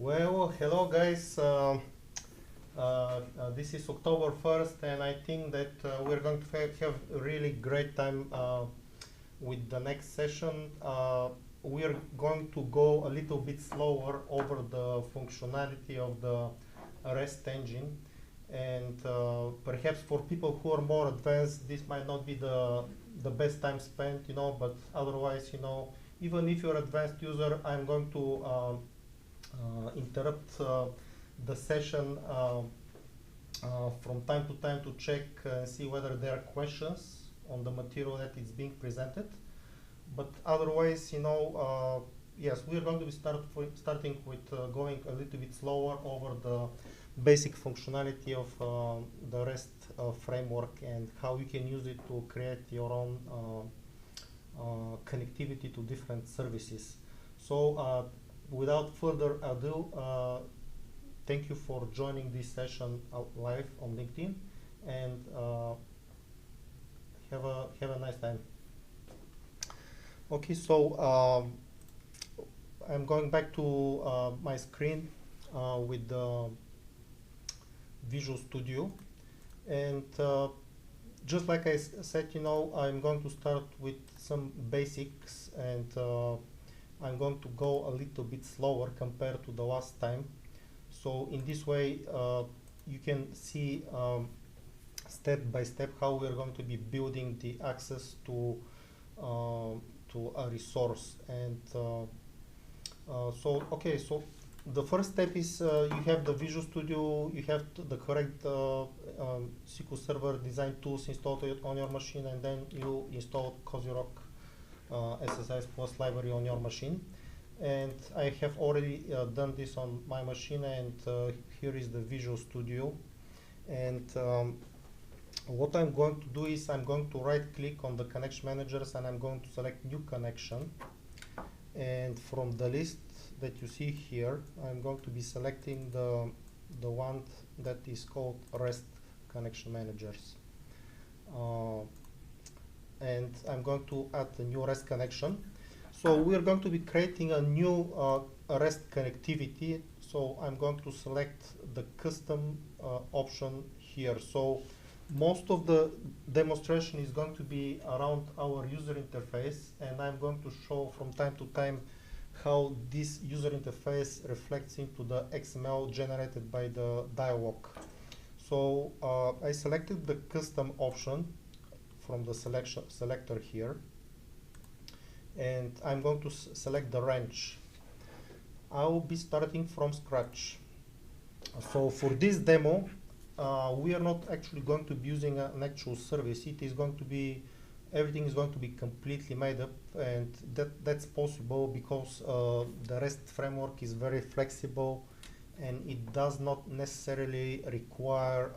Well, hello guys. This is October 1st, and I think that we're going to have a really great time with the next session. We're going to go a little bit slower over the functionality of the REST engine, and perhaps for people who are more advanced, this might not be the best time spent, but otherwise, even if you're an advanced user, I'm going to interrupt the session from time to time to check and see whether there are questions on the material that is being presented. But otherwise, yes, we're going to be starting with going a little bit slower over the basic functionality of the REST framework and how you can use it to create your own connectivity to different services. So without further ado, thank you for joining this session live on LinkedIn, and have a nice time. Okay, so I'm going back to my screen with the Visual Studio, and just like I said, I'm going to start with some basics, and I'm going to go a little bit slower compared to the last time. So in this way, you can see step by step how we're going to be building the access to a resource. And so the first step is you have the Visual Studio, you have the correct SQL Server design tools installed on your machine, and then you install COZYROC SSIS Plus library on your machine. And I have already done this on my machine, and here is the Visual Studio. And what I'm going to do is I'm going to right click on the connection managers, and I'm going to select new connection. And from the list that you see here, I'm going to be selecting the one that is called REST connection managers. And I'm going to add a new REST connection. So we're going to be creating a new REST connectivity. So I'm going to select the custom option here. So most of the demonstration is going to be around our user interface, and I'm going to show from time to time how this user interface reflects into the XML generated by the dialog. So I selected the custom option from the selector here, and I'm going to select the range. I will be starting from scratch. So for this demo, we are not actually going to be using an actual service. It is going to be, everything is going to be completely made up, and that's possible because the REST framework is very flexible, and it does not necessarily require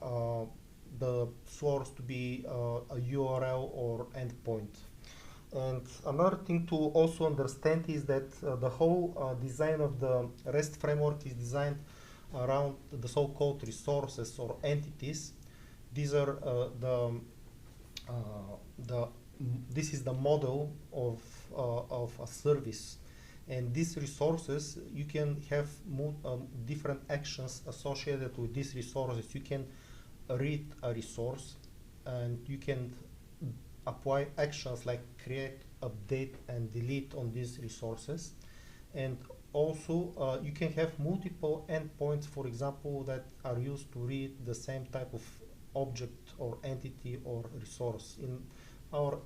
the source to be a URL or endpoint. And another thing to also understand is that the whole design of the REST framework is designed around the so-called resources or entities. These are this is the model of a service, and these resources, you can have different actions associated with these resources. You can read a resource, and you can apply actions like create, update, and delete on these resources. And also you can have multiple endpoints, for example, that are used to read the same type of object or entity or resource. In our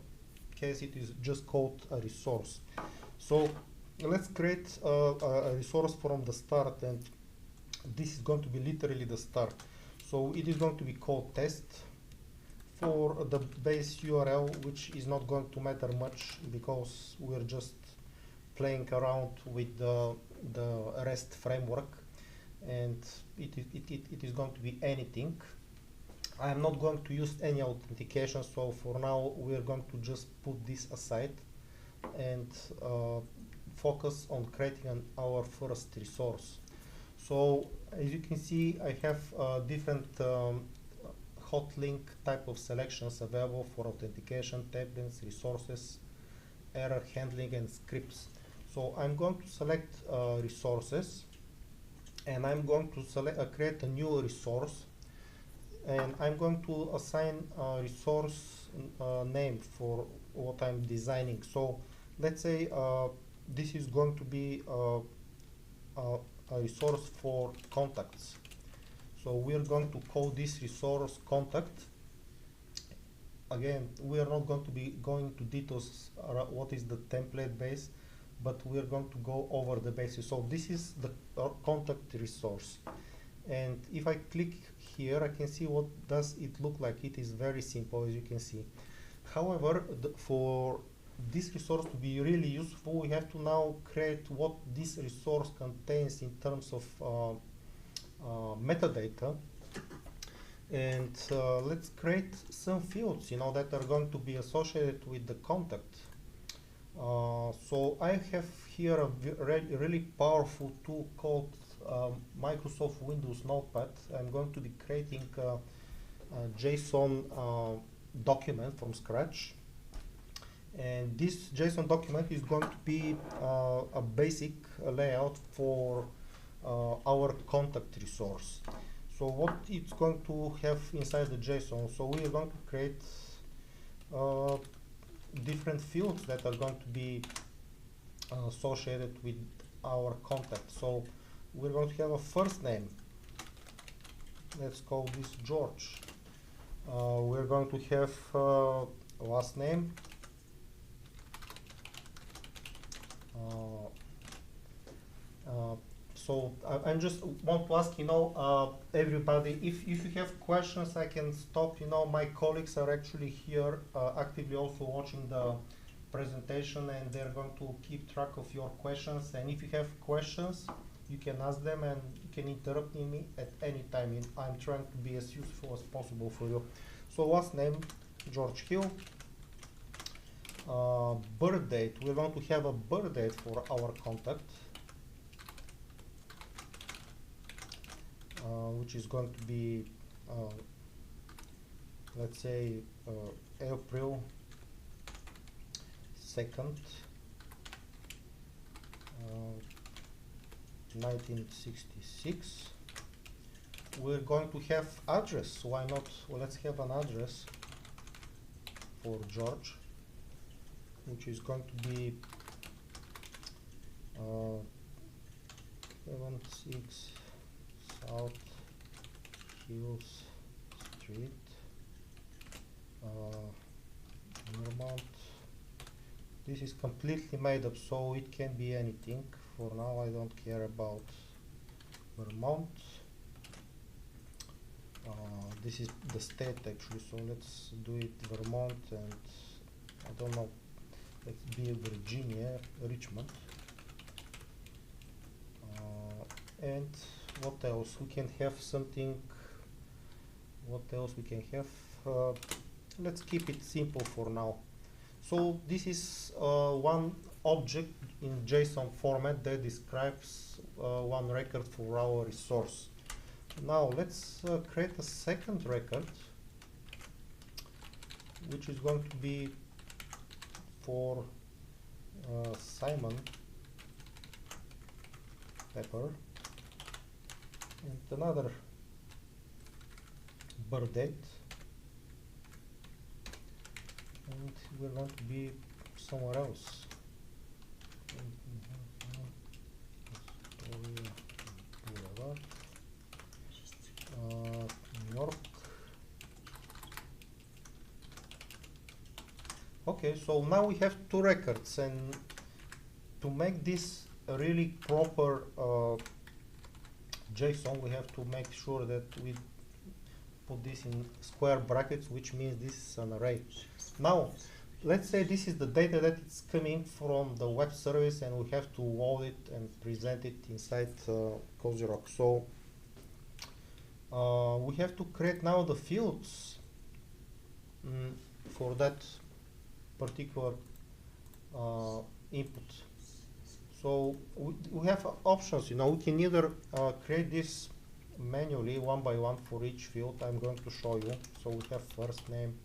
case, it is just called a resource. So let's create a resource from the start, and this is going to be literally the start. So it is going to be called test for the base URL, which is not going to matter much because we're just playing around with the REST framework, and it is going to be anything. I am not going to use any authentication, so for now we're going to just put this aside and focus on creating our first resource. So as you can see, I have different hot link type of selections available for authentication, tablets, resources, error handling, and scripts. So I'm going to select resources, and I'm going to create a new resource, and I'm going to assign a resource name for what I'm designing. So let's say this is going to be a resource for contacts. So we're going to call this resource contact. Again, we are not going to be going to details what is the template base, but we are going to go over the basis. So this is the contact resource, and if I click here, I can see what does it look like. It is very simple, as you can see. However, for this resource to be really useful, we have to now create what this resource contains in terms of metadata. And let's create some fields, that are going to be associated with the contact. So I have here a really powerful tool called Microsoft Windows Notepad. I'm going to be creating a JSON document from scratch. And this JSON document is going to be a basic layout for our contact resource. So what it's going to have inside the JSON, so we are going to create different fields that are going to be associated with our contact. So we're going to have a first name. Let's call this George. We're going to have last name. So I just want to ask, everybody, if you have questions, I can stop. My colleagues are actually here actively also watching the presentation, and they're going to keep track of your questions. And if you have questions, you can ask them, and you can interrupt me at any time. I'm trying to be as useful as possible for you. So last name, George Hill. Birth date, we're going to have a birth date for our contact. Which is going to be, let's say, April 2nd, 1966. We're going to have address. Why not? Well, let's have an address for George, which is going to be 76 South Hills Street, Vermont. This is completely made up, so it can be anything. For now, I don't care about Vermont. This is the state actually, so let's do it Vermont, and I don't know, let's be Virginia, Richmond. And what else? We can have something. What else we can have? Let's keep it simple for now. So this is one object in JSON format that describes one record for our resource. Now let's create a second record, which is going to be for Simon Pepper, and another birth date, and we're going to be somewhere else. New York. Okay, so now we have two records, and to make this a really proper JSON, we have to make sure that we put this in square brackets, which means this is an array. Now, let's say this is the data that is coming from the web service, and we have to load it and present it inside COZYROC. So we have to create now the fields for that particular input. So we have options. We can either create this manually one by one for each field. I'm going to show you. So we have first name,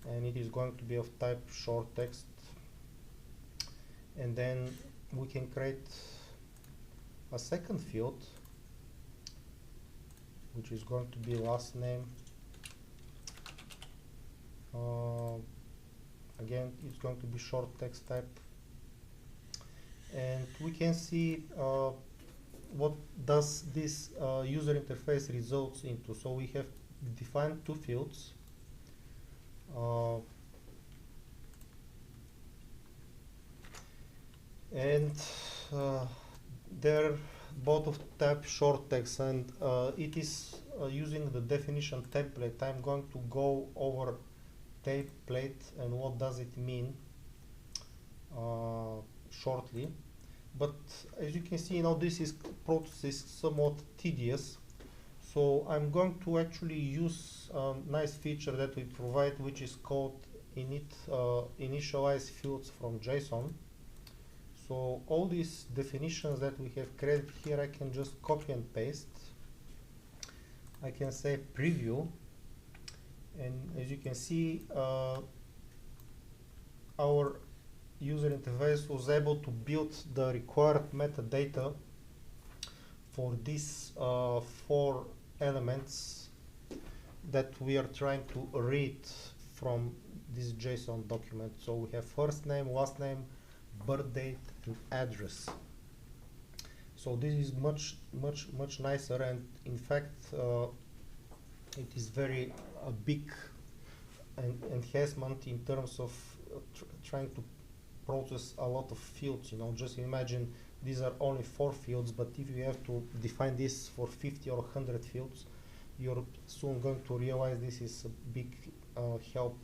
and it is going to be of type short text, and then we can create a second field, which is going to be last name. Again, it's going to be short text type, and we can see what does this user interface results into. So we have defined two fields. And they're both of type short text, and it is using the definition template. I'm going to go over template and what does it mean shortly. But as you can see, now this process is somewhat tedious. So I'm going to actually use a nice feature that we provide, which is called initialize fields from JSON. So all these definitions that we have created here, I can just copy and paste. I can say preview, and as you can see, our user interface was able to build the required metadata for these 4 elements that we are trying to read from this JSON document. So we have first name, last name, birth date, and address. So this is much nicer, and in fact it is very big enhancement in terms of trying to process a lot of fields. You know, just imagine these are only 4 fields, but if you have to define this for 50 or 100 fields, you're soon going to realize this is a big help.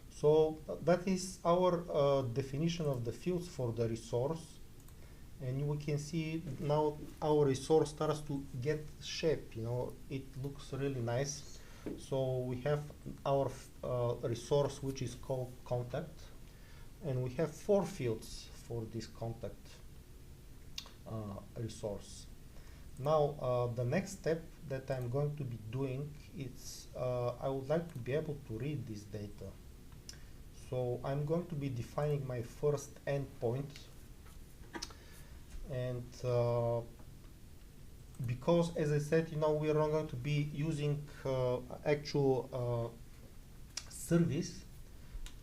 So that is our definition of the fields for the resource, and we can see now our resource starts to get shape. You know, it looks really nice. So we have our resource, which is called contact, and we have 4 fields for this contact resource. Now the next step that I'm going to be doing is I would like to be able to read this data. So I'm going to be defining my first endpoint, and because, as I said, you know, we are not going to be using actual service,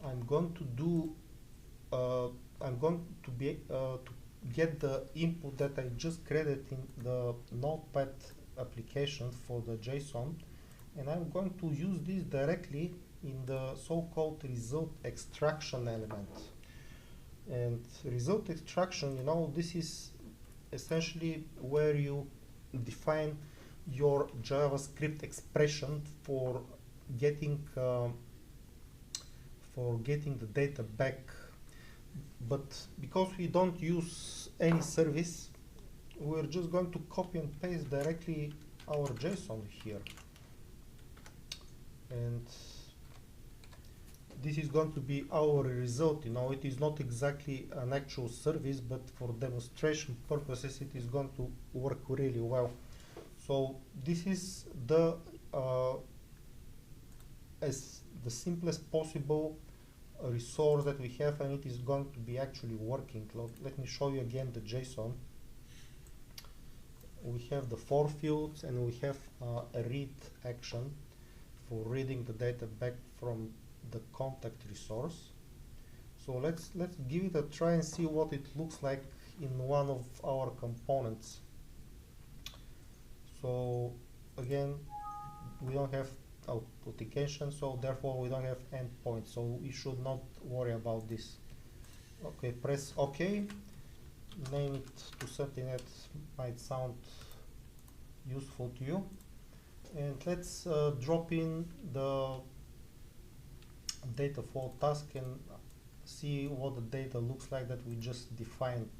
I'm going to do I'm going to be to get the input that I just created in the Notepad application for the JSON, and I'm going to use this directly in the so-called result extraction element. And result extraction, you know, this is essentially where you define your JavaScript expression for getting the data back. But because we don't use any service, we're just going to copy and paste directly our JSON here, and this is going to be our result. You know, it is not exactly an actual service, but for demonstration purposes it is going to work really well. So this is the as the simplest possible resource that we have, and it is going to be actually working. Let me show you again the JSON. We have the 4 fields, and we have a read action for reading the data back from the contact resource. So let's give it a try and see what it looks like in one of our components. So again, we don't have authentication, so therefore we don't have endpoint, so we should not worry about this. Okay, press OK, name it to something that might sound useful to you, and let's drop in the data flow task and see what the data looks like that we just defined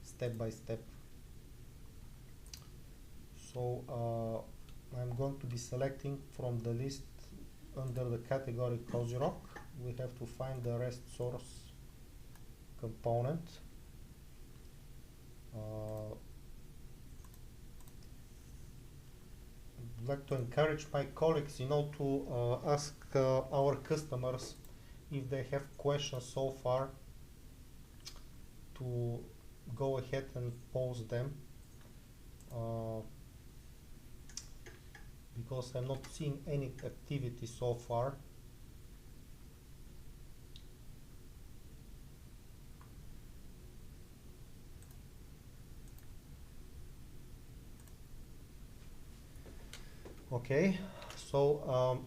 step by step. So I'm going to be selecting from the list under the category COZYROC. We have to find the REST source component. I'd like to encourage my colleagues, you know, to ask our customers if they have questions so far, to go ahead and pause them because I'm not seeing any activity so far. Okay, so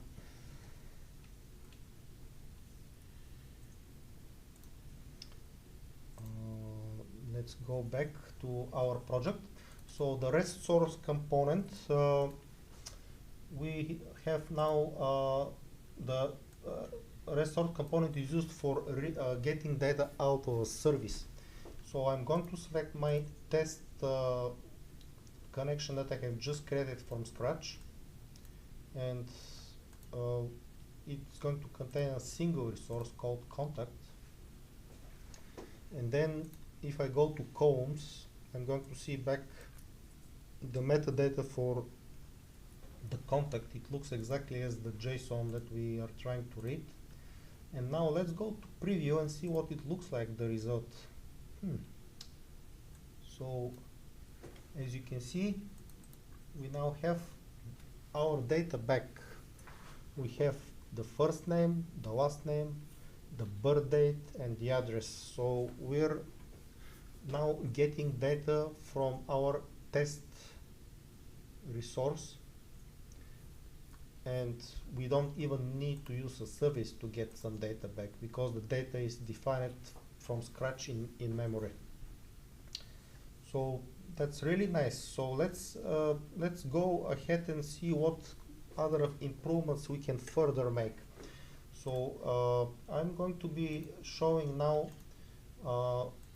let's go back to our project. So the REST source component, we have now the REST source component is used for getting data out of a service. So I'm going to select my test connection that I have just created from scratch, and it's going to contain a single resource called contact. And then if I go to columns, I'm going to see back the metadata for the contact. It looks exactly as the JSON that we are trying to read. And now let's go to preview and see what it looks like, the result. So as you can see, we now have our data back. We have the first name, the last name, the birth date, and the address. So we're now getting data from our test resource, and we don't even need to use a service to get some data back because the data is defined from scratch in memory. So that's really nice. So let's go ahead and see what other improvements we can further make. So I'm going to be showing now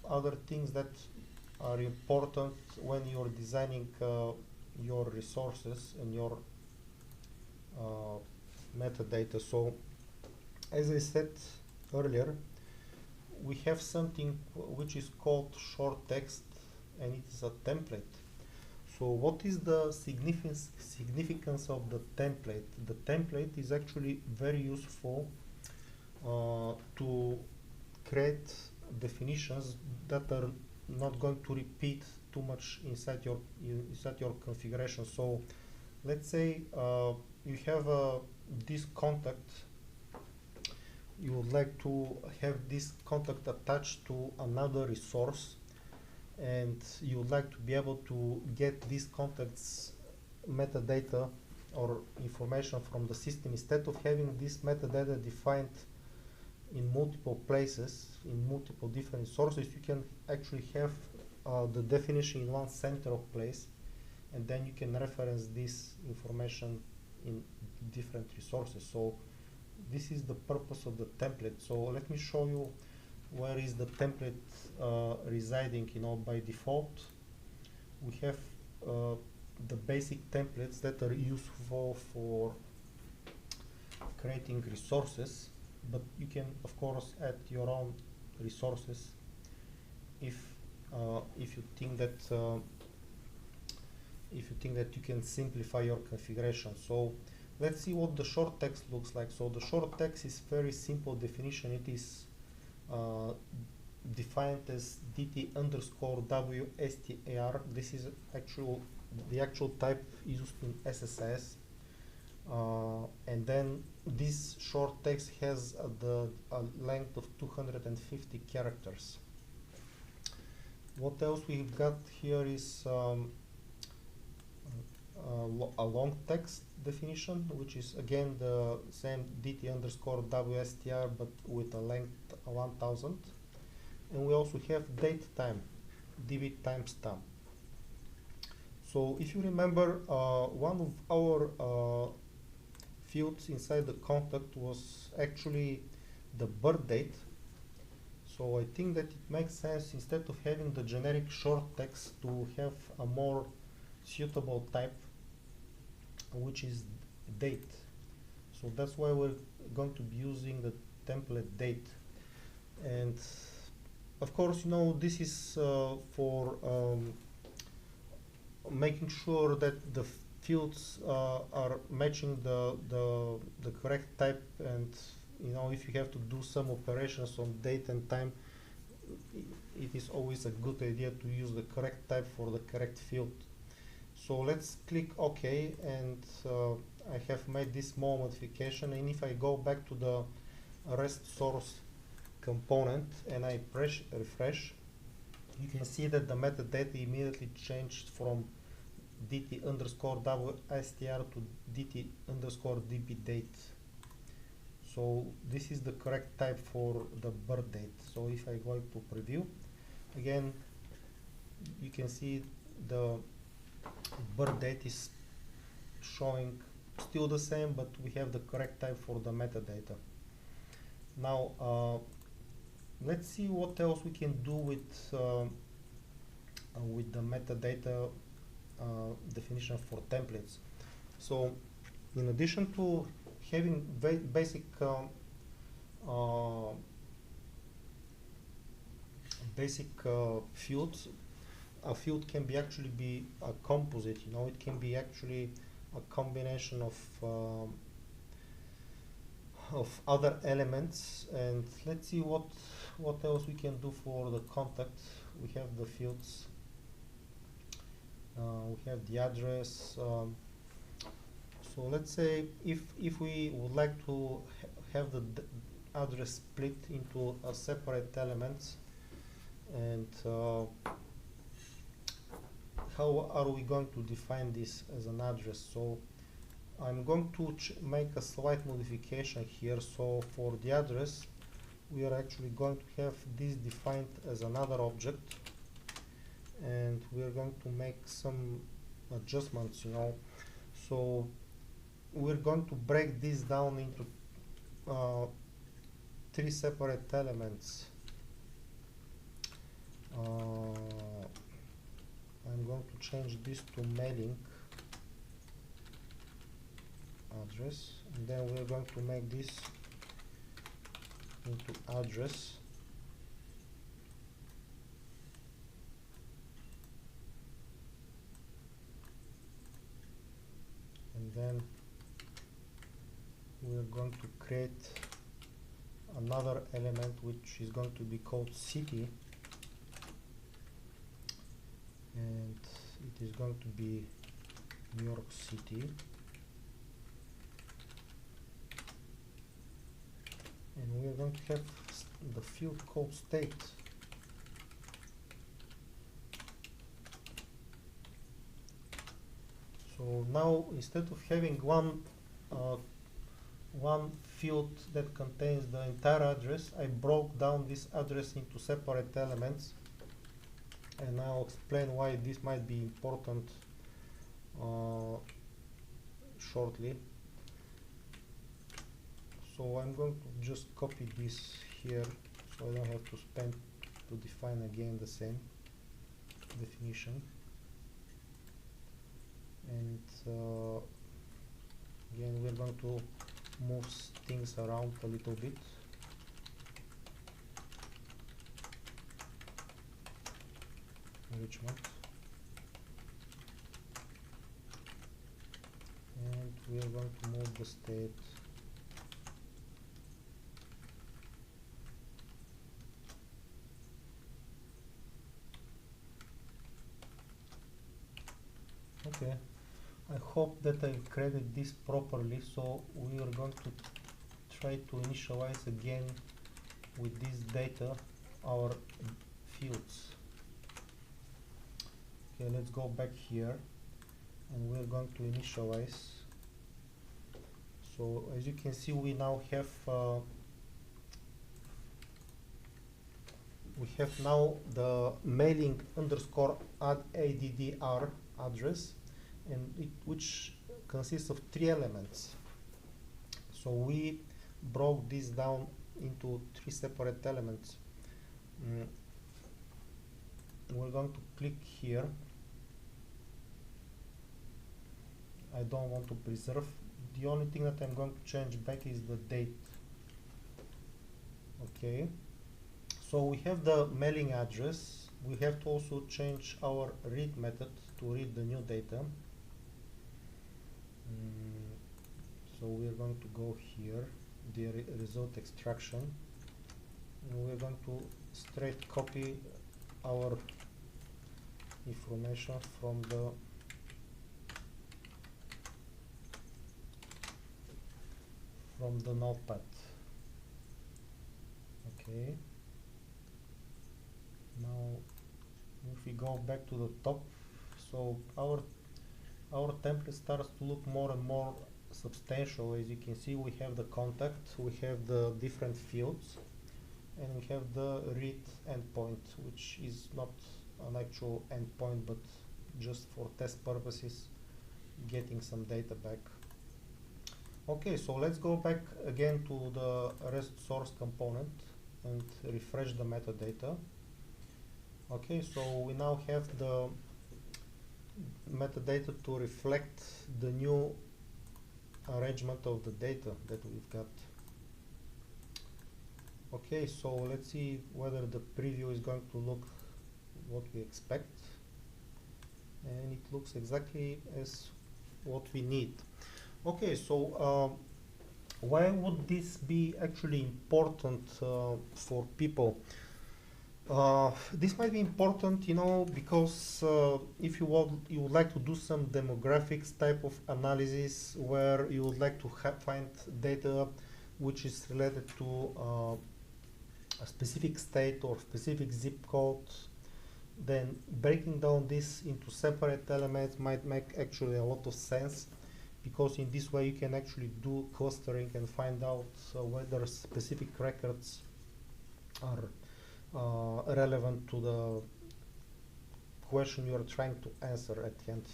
other things that are important when you're designing your resources and your metadata. So as I said earlier, we have something which is called short text, and it is a template. So what is the significance of the template? The template is actually very useful to create definitions that are not going to repeat too much inside your configuration. So let's say you have this contact. You would like to have this contact attached to another resource, and you would like to be able to get these contacts metadata or information from the system. Instead of having this metadata defined in multiple places, in multiple different sources, you can actually have the definition in one center of place, and then you can reference this information in different resources. So this is the purpose of the template. So let me show you where is the template residing. By default we have the basic templates that are useful for creating resources, but you can of course add your own resources if you think that you can simplify your configuration. So let's see what the short text looks like. So the short text is very simple definition. It is defined as DT_WSTAR. This is the actual type used in SSIS. And then this short text has a length of 250 characters. What else we've got here is a long text definition, which is again the same DT_WSTR but with a length 1000. And we also have date time, DB timestamp. So if you remember, one of our fields inside the contact was actually the birth date. So I think that it makes sense, instead of having the generic short text, to have a more suitable type, which is date. So that's why we're going to be using the template date. And of course, this is for making sure that the fields are matching the correct type. And if you have to do some operations on date and time, it is always a good idea to use the correct type for the correct field. So let's click OK, and I have made this small modification, and if I go back to the REST source component and I press refresh, you can see that the metadata immediately changed from dt_wstr to dt_dbdate. So this is the correct type for the birth date. So if I go to preview, again, you can see the birth date is showing still the same, but we have the correct type for the metadata. Now let's see what else we can do with the metadata definition for templates. So in addition to having basic fields, a field can be actually be a composite. You know, it can be actually a combination of other elements. And let's see what else we can do for the contact. We have the fields. We have the address. So let's say if we would like to have the address split into separate elements, and how are we going to define this as an address? So I'm going to make a slight modification here. So for the address, we are actually going to have this defined as another object, and we are going to make some adjustments, you know. So we're going to break this down into 3 separate elements. I'm going to change this to mailing address, and then we're going to make this into address, and then we're going to create another element which is going to be called city, and it is going to be New York City, and we are going to have the field called state. So now, instead of having one field that contains the entire address, I broke down this address into separate elements, and I'll explain why this might be important shortly. So I'm going to just copy this here, so I don't have to spend to define again the same definition. And again, we're going to move things around a little bit. Enrichment. And we are going to move the state. Okay, I hope that I created this properly. So we are going to try to initialize again with this data our fields. Okay, let's go back here, and we're going to initialize. So as you can see, we now have now the mailing underscore addr address, and which consists of 3 elements. So we broke this down into 3 separate elements. We're going to click here. I don't want to preserve. The only thing that I'm going to change back is the date. Okay, so we have the mailing address. We have to also change our read method to read the new data. So we're going to go here, the result extraction, and we're going to straight copy our information from the notepad. Okay, now if we go back to the top, so our template starts to look more and more substantial. As you can see, we have the contact, we have the different fields, and we have the read endpoint, which is not an actual endpoint but just for test purposes, getting some data back. Okay, so let's go back again to the REST source component and refresh the metadata. Okay, so we now have the metadata to reflect the new arrangement of the data that we've got. Okay, so let's see whether the preview is going to look what we expect, and it looks exactly as what we need. Okay, so why would this be actually important for people? This might be important, you know, because if you would like to do some demographics type of analysis where you would like to find data which is related to a specific state or specific zip code, then breaking down this into separate elements might make actually a lot of sense, because in this way you can actually do clustering and find out whether specific records are relevant to the question you are trying to answer at the end.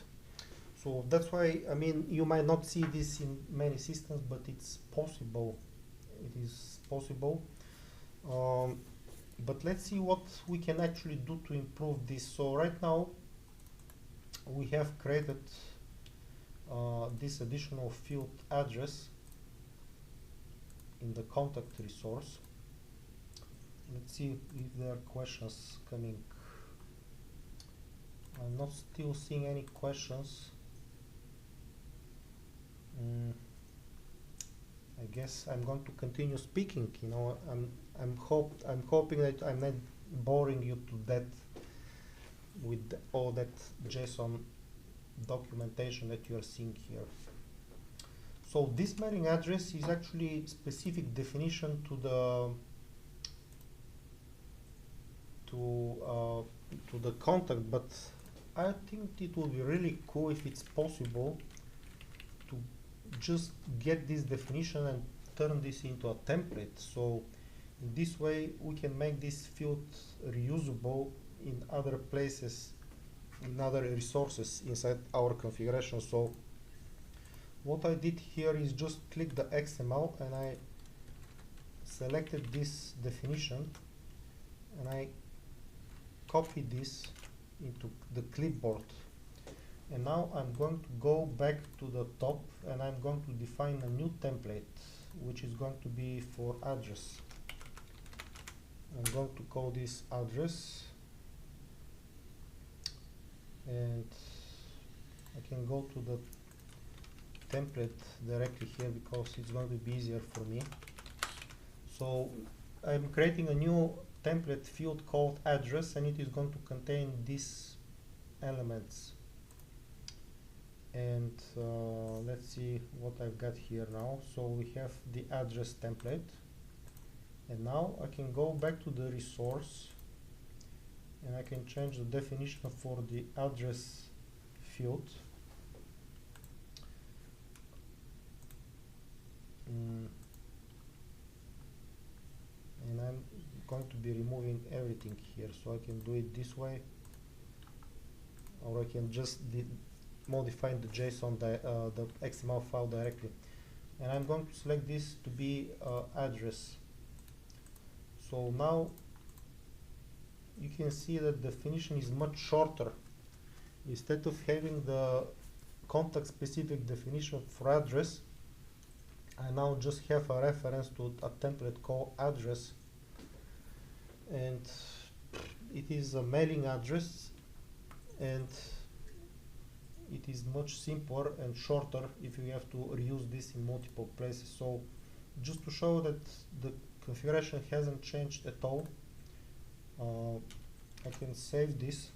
So that's why, I mean, you might not see this in many systems, but it's possible. It is possible. But let's see what we can actually do to improve this. So right now we have created this additional field address in the contact resource. Let's see if there are questions coming. I'm not still seeing any questions. I guess I'm going to continue speaking. You know, I'm hoping that I'm not boring you to death with all that JSON documentation that you are seeing here. So this mailing address is actually specific definition to the contact, but I think it will be really cool if it's possible to just get this definition and turn this into a template. So in this way we can make this field reusable in other places, in other resources inside our configuration. So what I did here is just click the XML and I selected this definition and I copy this into the clipboard, and now I'm going to go back to the top and I'm going to define a new template which is going to be for address. I'm going to call this address, and I can go to the template directly here because it's going to be easier for me. So I'm creating a new template field called address, and it is going to contain these elements. And let's see what I've got here now. So we have the address template, and now I can go back to the resource and I can change the definition for the address field. And I'm going to be removing everything here, so I can do it this way, or I can just modify the JSON, the XML file directly. And I'm going to select this to be address. So now you can see that the definition is much shorter. Instead of having the contact specific definition for address, I now just have a reference to a template called address, and it is a mailing address, and it is much simpler and shorter if you have to reuse this in multiple places. So just to show that the configuration hasn't changed at all, I can save this.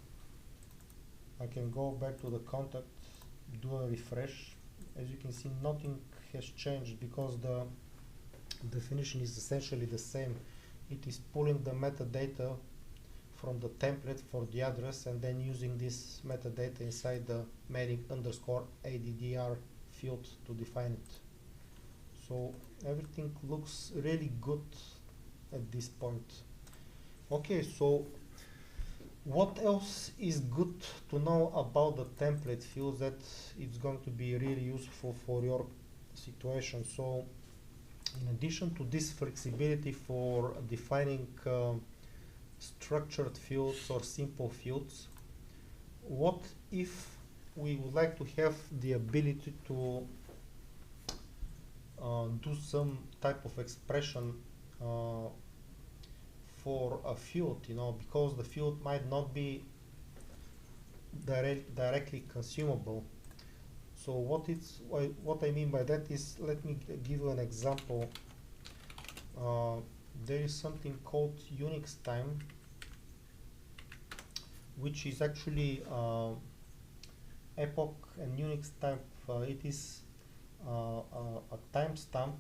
I can go back to the contact, do a refresh. As you can see, nothing has changed because the definition is essentially the same. It is pulling the metadata from the template for the address and then using this metadata inside the mailing_addr field to define it. So everything looks really good at this point. Okay, so what else is good to know about the template fields that it's going to be really useful for your situation? So in addition to this flexibility for defining structured fields or simple fields, what if we would like to have the ability to do some type of expression for a field, because the field might not be directly consumable. So what I mean by that is, let me give you an example. There is something called Unix time, which is actually epoch and Unix time. It is a timestamp,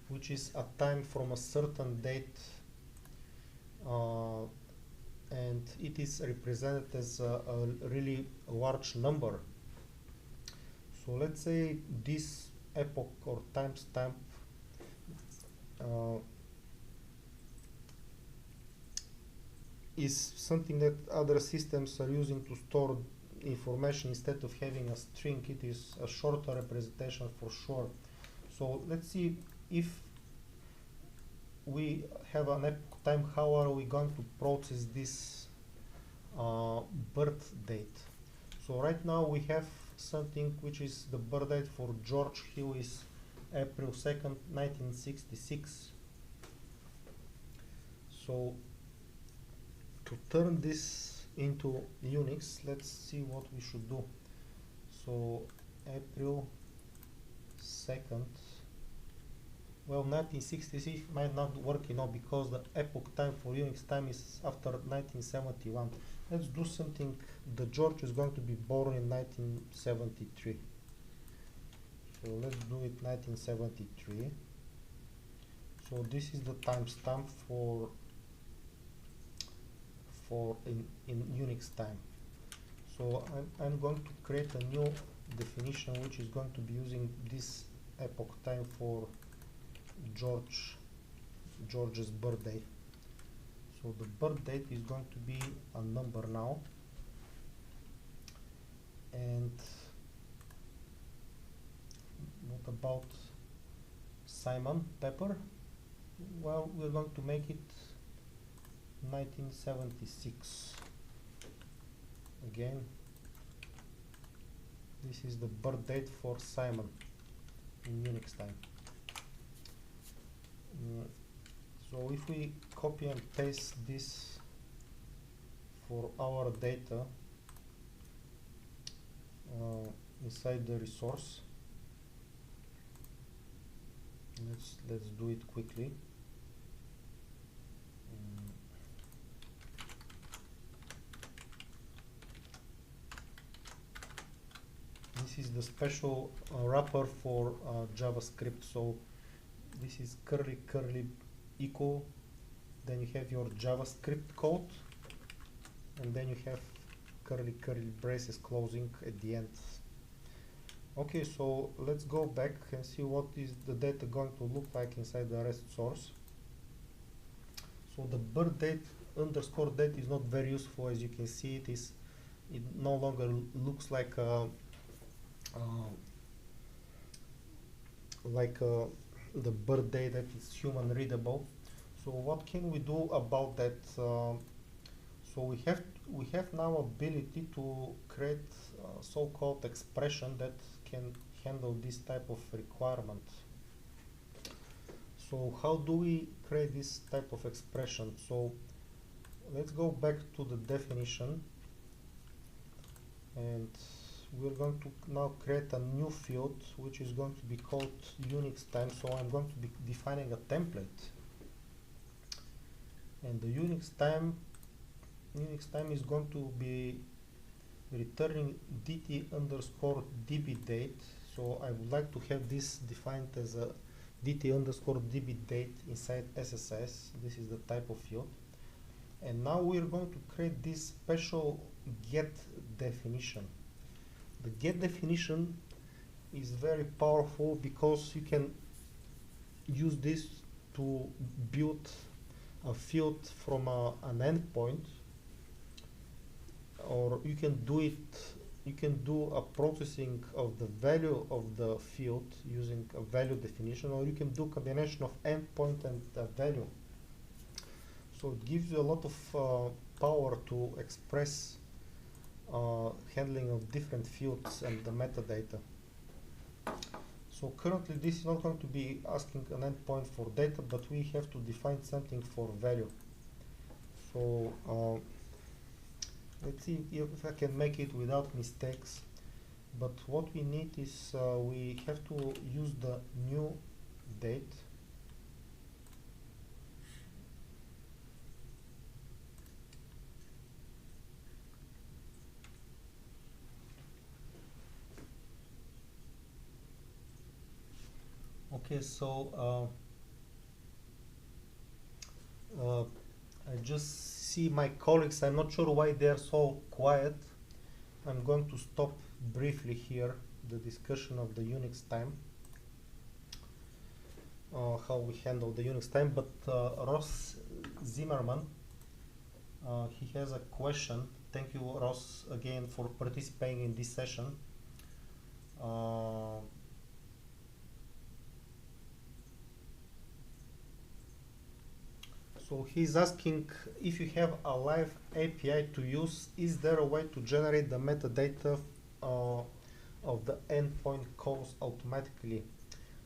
which is a time from a certain date, and it is represented as a really large number. So let's say this epoch or timestamp is something that other systems are using to store information. Instead of having a string, it is a shorter representation for sure. So let's see, if we have an epoch time, how are we going to process this birth date? So right now we have something which is the birth date for George Hill is April 2nd, 1966. So to turn this into Unix, let's see what we should do. So April 2nd, well, 1966 might not work, because the epoch time for Unix time is after 1971. Let's do something. The George is going to be born in 1973. So let's do it 1973. So this is the timestamp for in Unix time. So I'm going to create a new definition which is going to be using this epoch time for George's birthday. So the birth date is going to be a number now, and what about Simon Pepper? Well, we're going to make it 1976. Again, this is the birth date for Simon in Unix time. So if we copy and paste this for our data inside the resource, let's do it quickly. This is the special wrapper for JavaScript. So this is curly equal, then you have your JavaScript code, and then you have curly braces closing at the end. Okay, so let's go back and see what is the data going to look like inside the REST source. So the birth date underscore date is not very useful. As you can see, it no longer looks like the birth date that is human readable. So what can we do about that? So we have now ability to create so-called expression that can handle this type of requirement. So how do we create this type of expression? So let's go back to the definition, and we're going to now create a new field which is going to be called Unix time. So I'm going to be defining a template, and the Unix time Unix time is going to be returning dt_db_date. So I would like to have this defined as a dt_db_date inside SSIS. This is the type of field. And now we're going to create this special get definition. The get definition is very powerful because you can use this to build a field from an endpoint, or you can do a processing of the value of the field using a value definition, or you can do combination of endpoint and value. So it gives you a lot of power to express handling of different fields and the metadata. So currently this is not going to be asking an endpoint for data, but we have to define something for value. So let's see if I can make it without mistakes. But what we need is we have to use the new date. Okay, so I just see my colleagues. I'm not sure why they're so quiet. I'm going to stop briefly here the discussion of the Unix time, how we handle the Unix time. But Ross Zimmerman, he has a question. Thank you, Ross, again for participating in this session. So he's asking, if you have a live API to use, is there a way to generate the metadata of the endpoint calls automatically?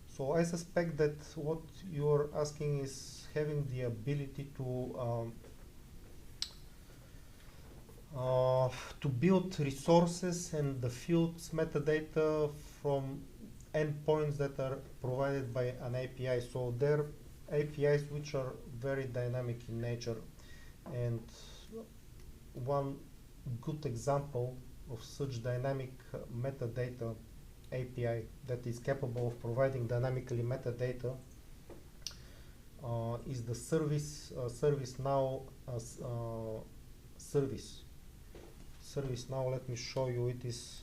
So I suspect that what you're asking is having the ability to build resources and the fields metadata from endpoints that are provided by an API. So they're APIs which are very dynamic in nature, and one good example of such dynamic metadata API that is capable of providing dynamically metadata is the ServiceNow service. ServiceNow, let me show you, it is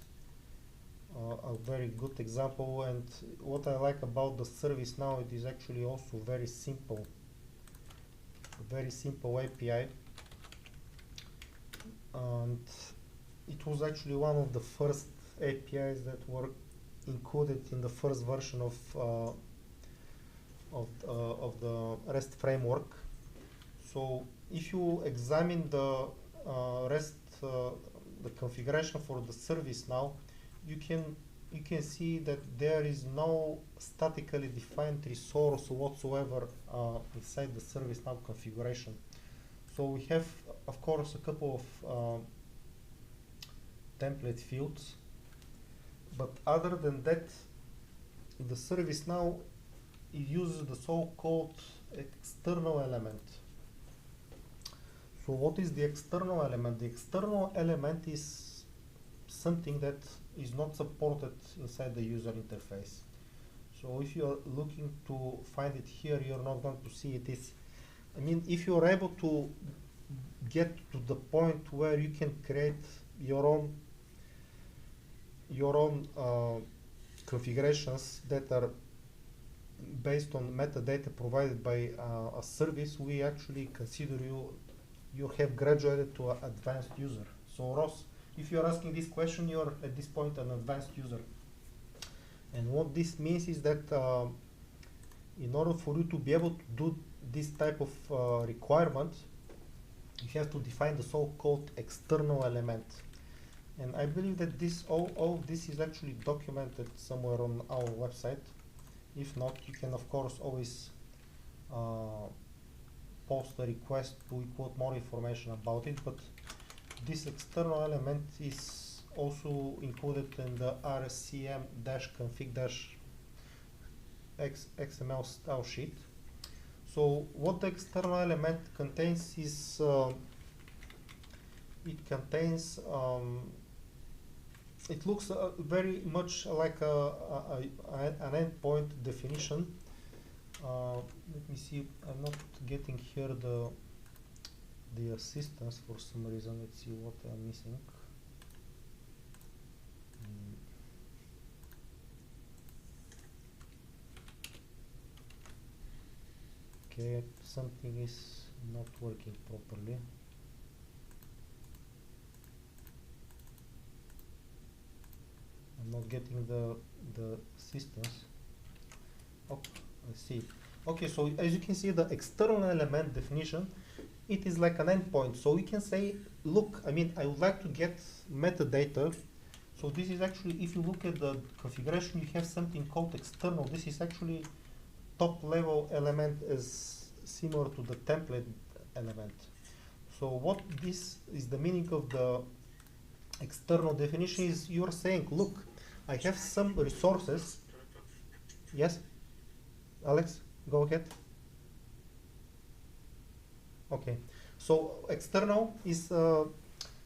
a very good example. And what I like about the ServiceNow, it is actually also very simple, a very simple API, and it was actually one of the first APIs that were included in the first version of the REST framework. So if you examine the REST, the configuration for the ServiceNow, you can see that there is no statically defined resource whatsoever inside the ServiceNow configuration. So we have, of course, a couple of template fields, but other than that, the ServiceNow uses the so-called external element. So what is the external element? The external element is something that is not supported inside the user interface. So if you are looking to find it here, you're not going to see it. If you are able to get to the point where you can create your own configurations that are based on metadata provided by a service, we actually consider you have graduated to an advanced user. So Ross, if you're asking this question, you're at this point an advanced user. And what this means is that in order for you to be able to do this type of requirement, you have to define the so-called external element. And I believe that all this is actually documented somewhere on our website. If not, you can of course always post a request to include more information about it. But this external element is also included in the RCM-config-XML style sheet. So what the external element contains is it contains, it looks very much like an endpoint definition. Let me see, I'm not getting here the assistance for some reason. Let's see what I'm missing. Okay, something is not working properly. I'm not getting the assistance. Oh, I see. Okay, so as you can see, the external element definition, it is like an endpoint. So we can say, look, I mean, I would like to get metadata. So this is actually, if you look at the configuration, you have something called external. This is actually top level element is similar to the template element. So what this is the meaning of the external definition is you're saying, look, I have some resources. Yes, Alex, go ahead. Okay, so external is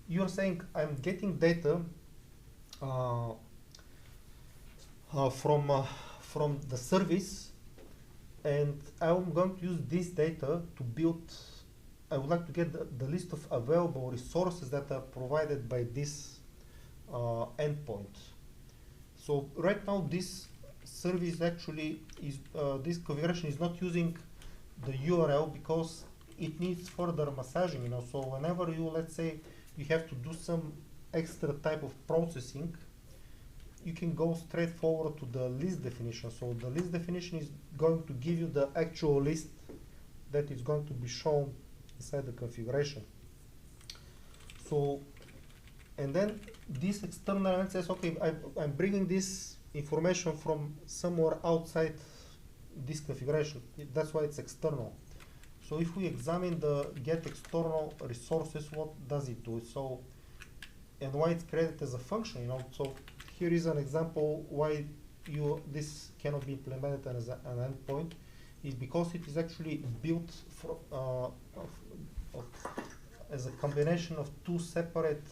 you're saying I'm getting data from the service, and I'm going to use this data to build. I would like to get the list of available resources that are provided by this endpoint. So right now this service actually is, this configuration is not using the URL because it needs further massaging, you know. So whenever you, let's say, you have to do some extra type of processing, you can go straight forward to the list definition. So the list definition is going to give you the actual list that is going to be shown inside the configuration. So, and then this external element says, okay, I'm bringing this information from somewhere outside this configuration. That's why it's external. So if we examine the get external resources, what does it do? So, and why it's created as a function, you know. So here is an example why this cannot be implemented as an endpoint, is because it is actually built for, as a combination of two separate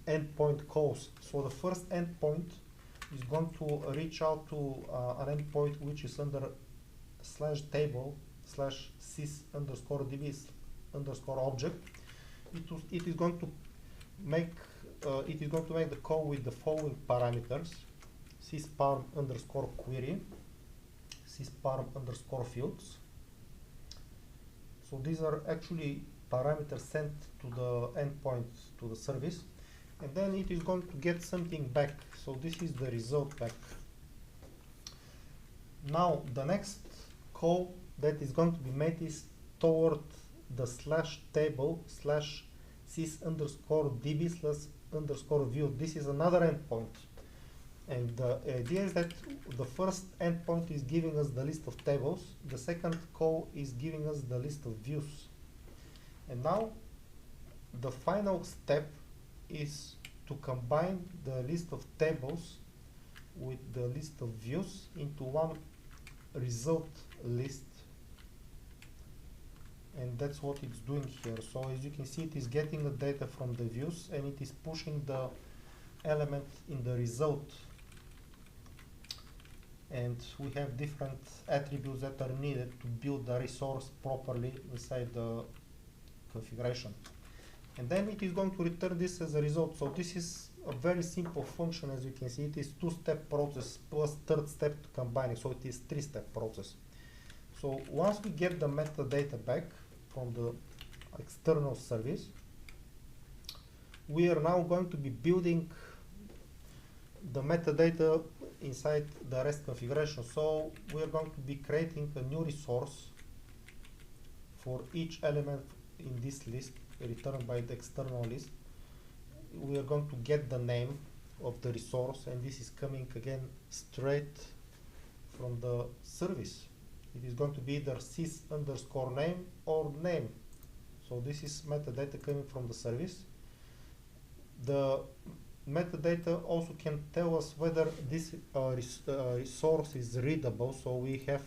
endpoint calls. So the first endpoint is going to reach out to an endpoint which is under /table /sys_db _object. It is going to make the call with the following parameters: sysparm_query, sysparm_fields. So these are actually parameters sent to the endpoint, to the service, and then it is going to get something back. So this is the result back. Now the next call that is going to be made is toward the /table /sys_db/view. This is another endpoint, and the idea is that the first endpoint is giving us the list of tables, the second call is giving us the list of views. And now the final step is to combine the list of tables with the list of views into one result list, and that's what it's doing here. So as you can see, it is getting the data from the views and it is pushing the element in the result, and we have different attributes that are needed to build the resource properly inside the configuration. And then it is going to return this as a result. So this is a very simple function. As you can see, it is two-step process plus third step to combining, so it is three-step process. So once we get the metadata back from the external service, we are now going to be building the metadata inside the REST configuration. So we are going to be creating a new resource for each element in this list returned by the external list. We are going to get the name of the resource, and this is coming again straight from the service. It is going to be either sys_name or name. So this is metadata coming from the service. The metadata also can tell us whether this resource is readable. So we have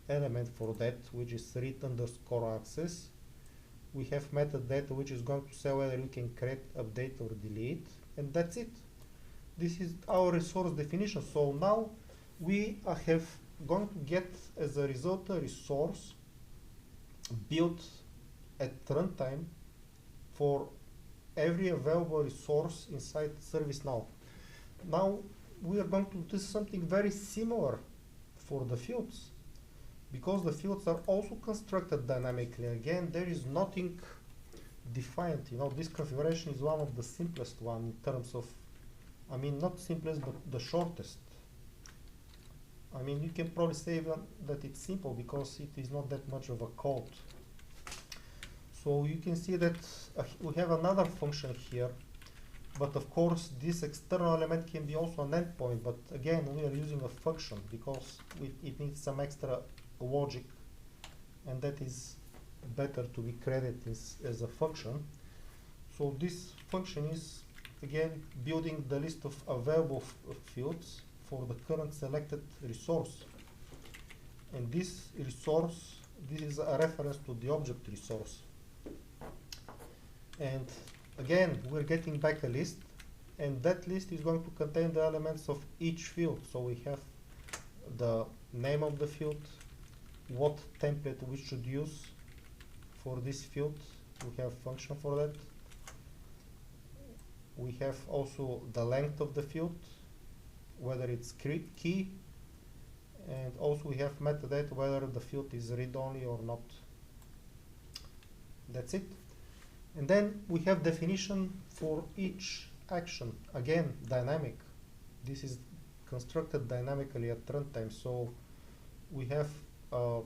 element for that, which is read_access. We have method data which is going to say whether you can create, update or delete, and that's it. This is our resource definition. So now we have going to get as a result a resource built at runtime for every available resource inside ServiceNow. Now we are going to do something very similar for the fields, because the fields are also constructed dynamically. Again, there is nothing defined. You know, this configuration is one of the simplest one in terms of, I mean, not simplest, but the shortest. I mean, you can probably say that it's simple because it is not that much of a code. So you can see that we have another function here, but of course this external element can be also an endpoint, but again we are using a function because it needs some extra logic, and that is better to be credited as a function. So this function is again building the list of available fields for the current selected resource, and this resource, this is a reference to the object resource. And again, we're getting back a list, and that list is going to contain the elements of each field. So we have the name of the field, what template we should use for this field. We have function for that. We have also the length of the field, whether it's key, and also we have metadata whether the field is read-only or not. That's it. And then we have definition for each action, again dynamic. This is constructed dynamically at runtime. So we have a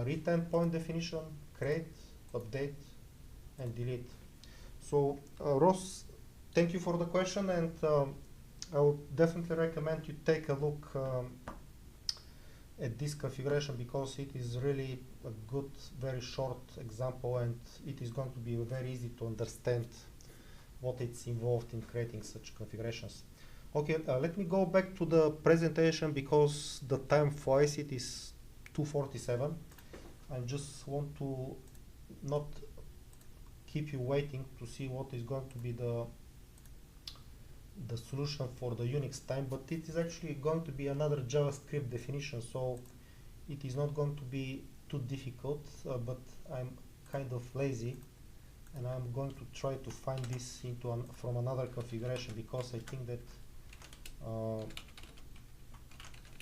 read endpoint definition, create, update, and delete. So Ross, thank you for the question, and I would definitely recommend you take a look at this configuration, because it is really a good, very short example, and it is going to be very easy to understand what it's involved in creating such configurations. Okay, let me go back to the presentation because the time flies. It is 2:47. I just want to not keep you waiting to see what is going to be the solution for the Unix time, but it is actually going to be another JavaScript definition, so it is not going to be too difficult, but I'm kind of lazy, and I'm going to try to find this into from another configuration, because I think that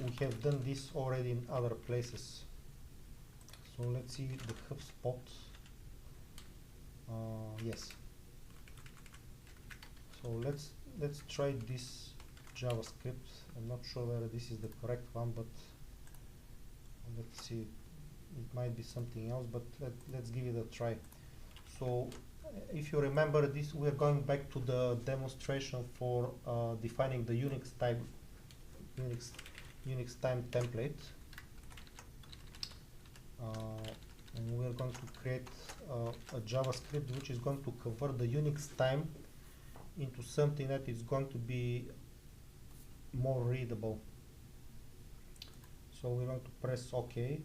we have done this already in other places. So let's see the HubSpot. Yes. So let's try this JavaScript. I'm not sure whether this is the correct one, but let's see. It might be something else, but let's give it a try. So if you remember this, we are going back to the demonstration for defining the Unix time template, and we are going to create a JavaScript which is going to convert the Unix time into something that is going to be more readable. So we're going to press OK.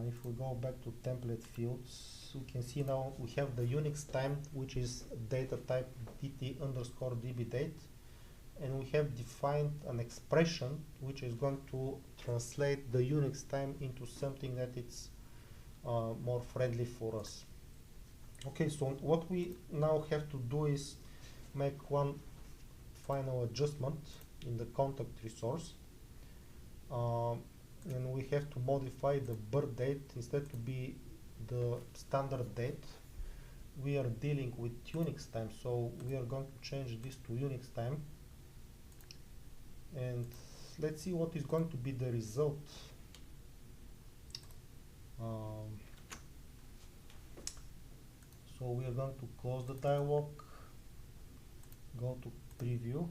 If we go back to template fields, we can see now we have the Unix time, which is data type dt_dbdate, and we have defined an expression which is going to translate the Unix time into something that it's more friendly for us. Okay, so what we now have to do is make one final adjustment in the contact resource, and we have to modify the birth date. Instead to be the standard date, we are dealing with Unix time, so we are going to change this to Unix time, and let's see what is going to be the result. So we are going to close the dialog, go to preview.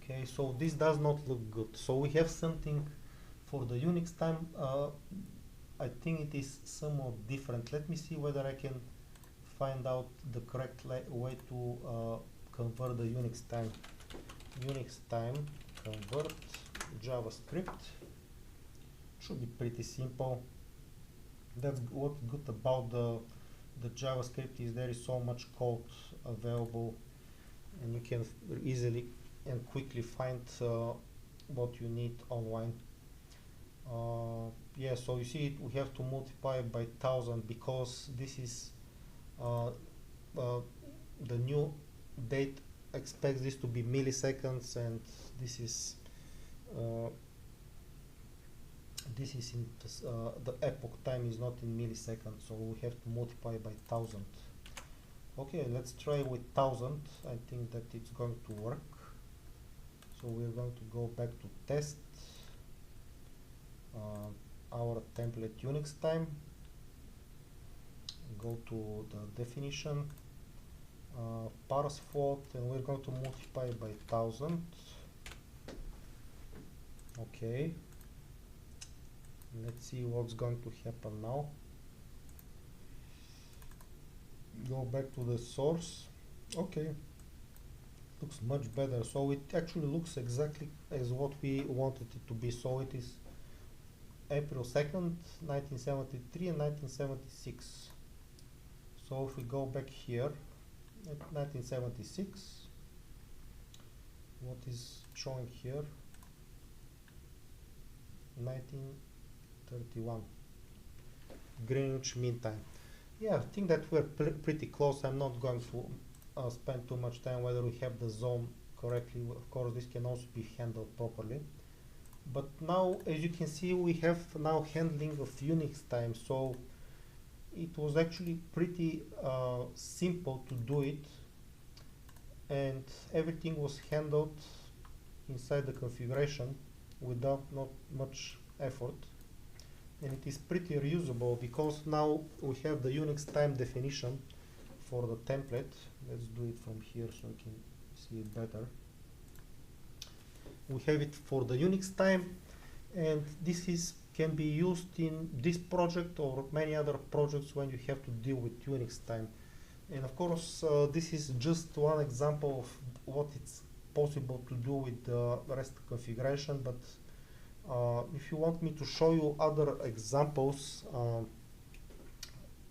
Okay, so this does not look good. So we have something for the Unix time. I think it is somewhat different. Let me see whether I can find out the correct way to convert the Unix time. Unix time convert JavaScript. Should be pretty simple. That's what's good about the JavaScript is there is so much code available, and you can easily and quickly find what you need online. Yeah, so you see we have to multiply by 1000 because this is the new date expects this to be milliseconds, and this is in the epoch time is not in milliseconds, so we have to multiply by 1000. Okay, let's try with 1000. I think that it's going to work. So we're going to go back to test, our template Unix time, go to the definition, parse float, and we're going to multiply by 1000. Okay, let's see what's going to happen now. Go back to the source. Okay, looks much better. So it actually looks exactly as what we wanted it to be. So it is April 2nd, 1973 and 1976. So if we go back here at 1976, what is showing here? 1931 Greenwich Mean Time. Yeah, I think that we're pretty close. I'm not going to spend too much time whether we have the zone correctly. Of course, this can also be handled properly. But now, as you can see, we have now handling of Unix time. So it was actually pretty simple to do it, and everything was handled inside the configuration without not much effort. And it is pretty reusable because now we have the Unix time definition for the template. Let's do it from here so we can see it better. We have it for the Unix time, and this can be used in this project or many other projects when you have to deal with Unix time. And of course, this is just one example of what it's possible to do with the rest configuration, but if you want me to show you other examples,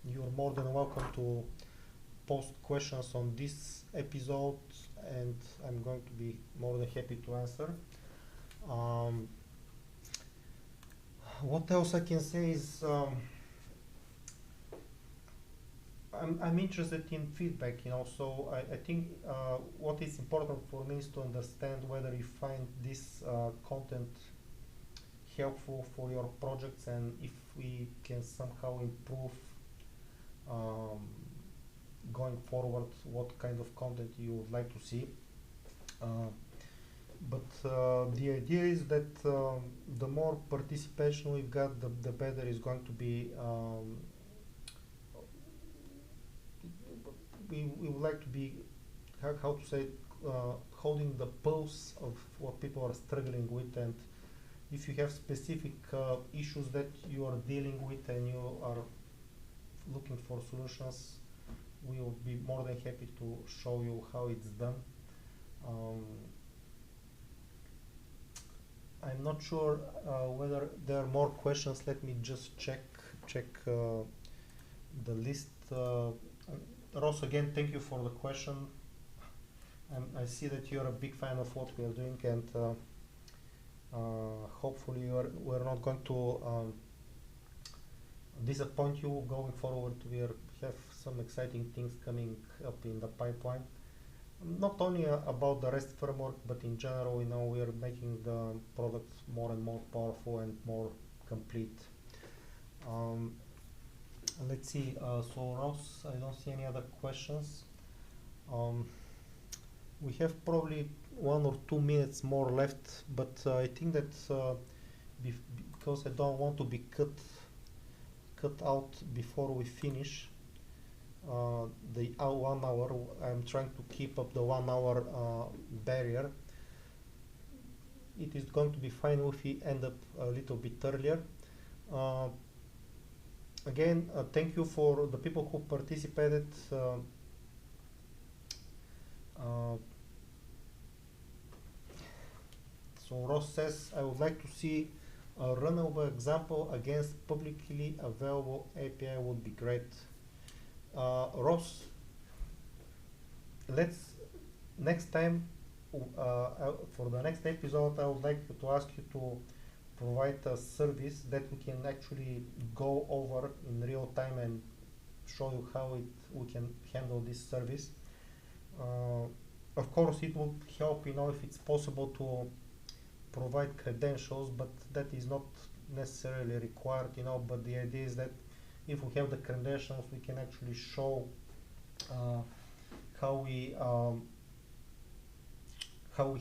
you're more than welcome to post questions on this episode, and I'm going to be more than happy to answer. What else I can say is I'm interested in feedback, so I think what is important for me is to understand whether you find this content helpful for your projects, and if we can somehow improve going forward, what kind of content you would like to see. But the idea is that the more participation we've got, the better is going to be. We would like to be, how to say, holding the pulse of what people are struggling with, and if you have specific issues that you are dealing with and you are looking for solutions, we will be more than happy to show you how it's done. I'm not sure whether there are more questions. Let me just check the list. Ross, again, thank you for the question. I see that you're a big fan of what we are doing, and hopefully we're not going to disappoint you going forward. We have some exciting things coming up in the pipeline. Not only about the REST framework, but in general, we are making the product more and more powerful and more complete. Let's see. So Ross, I don't see any other questions. We have probably 1 or 2 minutes more left, but I think that because I don't want to be cut out before we finish the 1 hour, I'm trying to keep up the 1 hour barrier. It is going to be fine if we end up a little bit earlier. Again, thank you for the people who participated. So Ross says, I would like to see A runnable example against publicly available API would be great. Ross, let's next time for the next episode I would like to ask you to provide a service that we can actually go over in real time and show you how we can handle this service. Of course it will help, if it's possible to provide credentials, but that is not necessarily required, but the idea is that if we have the credentials we can actually show how we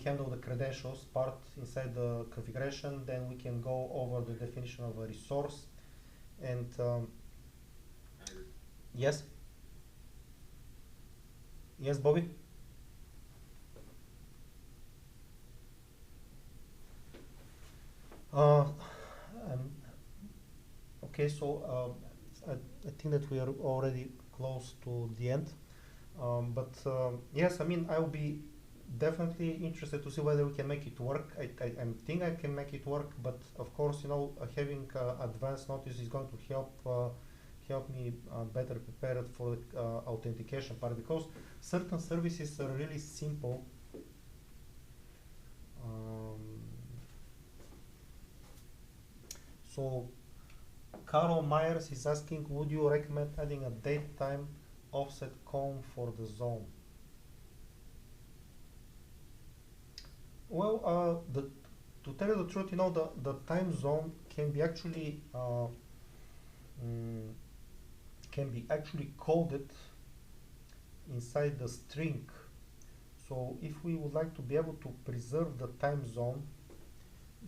handle the credentials part inside the configuration. Then we can go over the definition of a resource and yes Bobby. Okay, so I think that we are already close to the end, but yes, I mean I will be definitely interested to see whether we can make it work. I think I can make it work, but of course, having advanced notice is going to help me better prepared for the authentication part, because certain services are really simple. So Carol Myers is asking, would you recommend adding a date time offset column for the zone? Well, to tell you the truth, the time zone can be actually coded inside the string. So if we would like to be able to preserve the time zone,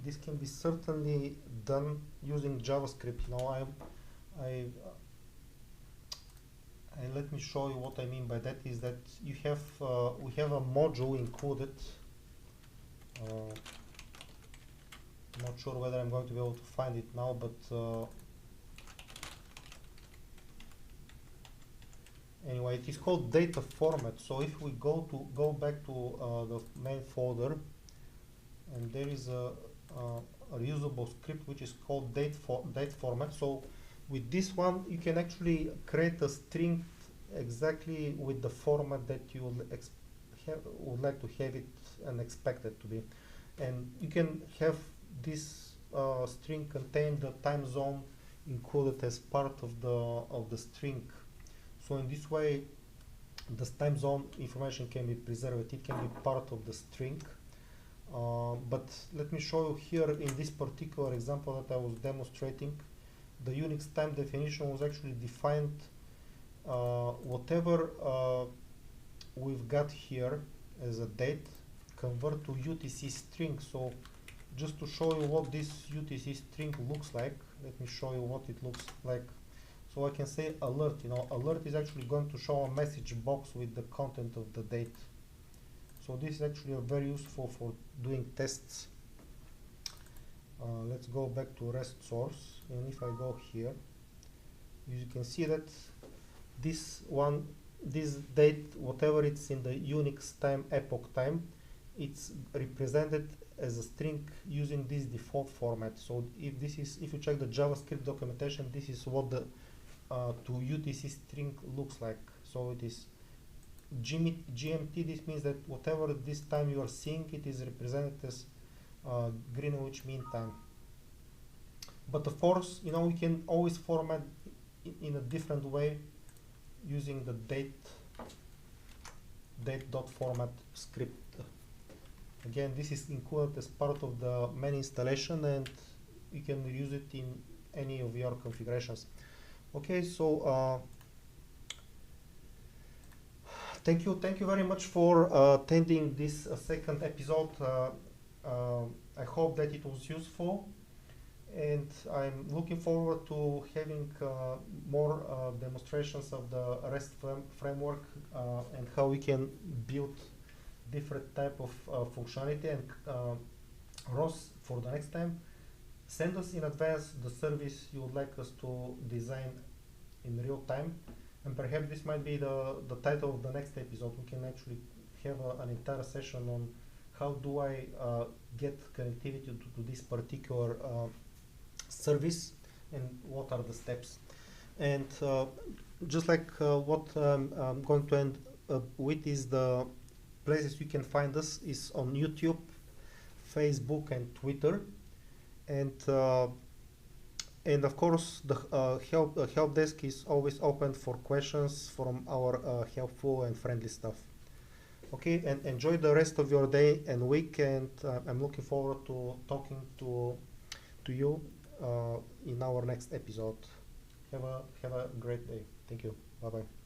this can be certainly done using JavaScript. Let me show you what I mean by that. Is that we have a module included. I'm not sure whether I'm going to be able to find it now, but anyway, it is called data format. So if we go back to the main folder, and there is a reusable script which is called date format. So with this one you can actually create a string exactly with the format that you would like to have it and expect it to be, and you can have this string contain the time zone included as part of the string. So in this way the time zone information can be preserved. It can be part of the string. But let me show you here in this particular example that I was demonstrating. The Unix time definition was actually defined whatever we've got here as a date convert to UTC string. So just to show you what this UTC string looks like, let me show you what it looks like. So I can say alert. Alert is actually going to show a message box with the content of the date. So this is actually very useful for doing tests. Let's go back to REST source, and if I go here, you can see that this date, whatever it's in the Unix time, epoch time, it's represented as a string using this default format. So if you check the JavaScript documentation, this is what the to UTC string looks like. So it is GMT. This means that whatever this time you are seeing, it is represented as Greenwich Mean Time. But of course, we can always format in a different way using the date.format script. Again, this is included as part of the main installation, and you can use it in any of your configurations. Okay, so thank you very much for attending this second episode. I hope that it was useful, and I'm looking forward to having more demonstrations of the REST framework and how we can build different type of functionality. And Ross, for the next time, send us in advance the service you would like us to design in real time, and perhaps this might be the title of the next episode. We can actually have an entire session on how do I get connectivity to this particular service and what are the steps. And just like what I'm going to end with is the places you can find us is on YouTube, Facebook, and Twitter, and of course the help desk is always open for questions from our helpful and friendly staff. Okay, and enjoy the rest of your day and week, and I'm looking forward to talking to you in our next episode. Have a great day. Thank you. Bye bye.